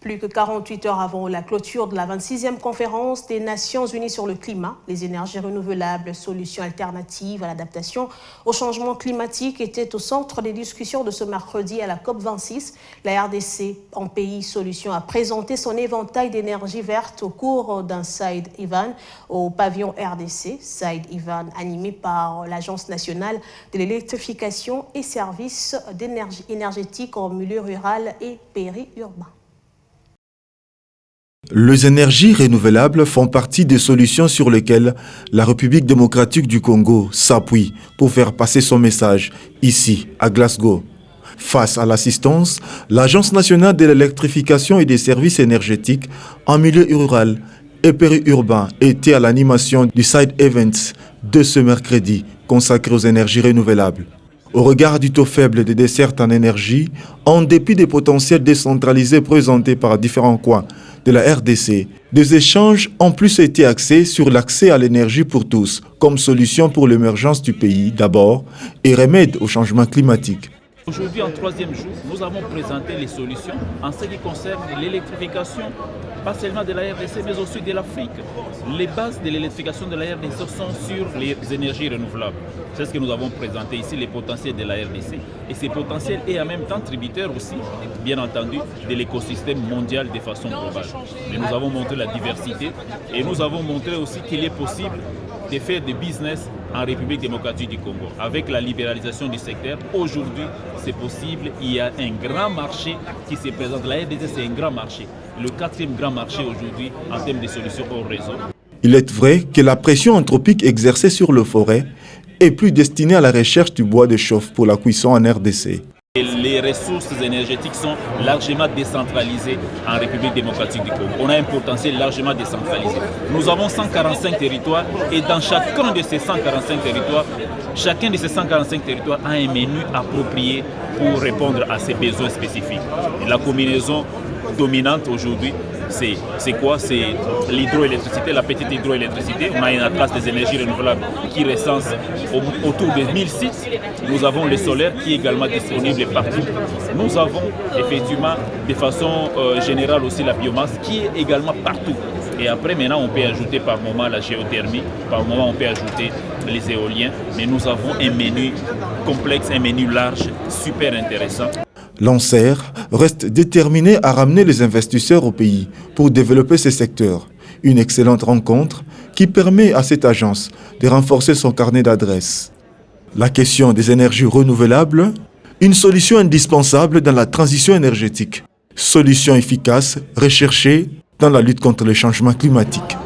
Plus que 48 heures avant la clôture de la 26e conférence des Nations Unies sur le climat, les énergies renouvelables, solutions alternatives à l'adaptation au changement climatique étaient au centre des discussions de ce mercredi à la COP26. La RDC, en pays solution, a présenté son éventail d'énergie verte au cours d'un Side Event au pavillon RDC. Side Event animé par l'Agence nationale de l'électrification et services d'énergie énergétique en milieu rural et périurbain. Les énergies renouvelables font partie des solutions sur lesquelles la République démocratique du Congo s'appuie pour faire passer son message ici, à Glasgow. Face à l'assistance, l'Agence nationale de l'électrification et des services énergétiques en milieu rural et périurbain était à l'animation du Side Events de ce mercredi consacré aux énergies renouvelables. Au regard du taux faible des dessertes en énergie, en dépit des potentiels décentralisés présentés par différents coins de la RDC, des échanges ont plus été axés sur l'accès à l'énergie pour tous, comme solution pour l'émergence du pays d'abord et remède au changement climatique. Aujourd'hui, en troisième jour, nous avons présenté les solutions en ce qui concerne l'électrification, pas seulement de la RDC, mais aussi de l'Afrique. Les bases de l'électrification de la RDC sont sur les énergies renouvelables. C'est ce que nous avons présenté ici, les potentiels de la RDC. Et ces potentiels est en même temps tributaire aussi, bien entendu, de l'écosystème mondial de façon globale. Et nous avons montré la diversité et nous avons montré aussi qu'il est possible de faire des business en République démocratique du Congo. Avec la libéralisation du secteur, aujourd'hui, c'est possible. Il y a un grand marché qui se présente. La RDC, c'est un grand marché. Le quatrième grand marché aujourd'hui en termes de solutions au réseau. Il est vrai que la pression anthropique exercée sur les forêts est plus destinée à la recherche du bois de chauffe pour la cuisson en RDC. Les ressources énergétiques sont largement décentralisées en République démocratique du Congo. On a un potentiel largement décentralisé. Nous avons 145 territoires et dans chacun de ces 145 territoires, chacun de ces 145 territoires a un menu approprié pour répondre à ses besoins spécifiques. Et la combinaison dominante aujourd'hui, c'est quoi? C'est l'hydroélectricité, la petite hydroélectricité. On a un atlas des énergies renouvelables qui recense autour de 1000 sites. Nous avons le solaire qui est également disponible partout. Nous avons effectivement de façon générale aussi la biomasse qui est également partout. Et après maintenant on peut ajouter par moment la géothermie, par moment on peut ajouter les éoliens. Mais nous avons un menu complexe, un menu large, super intéressant. L'ANSER reste déterminé à ramener les investisseurs au pays pour développer ces secteurs. Une excellente rencontre qui permet à cette agence de renforcer son carnet d'adresses. La question des énergies renouvelables, une solution indispensable dans la transition énergétique. Solution efficace recherchée dans la lutte contre le changement climatique.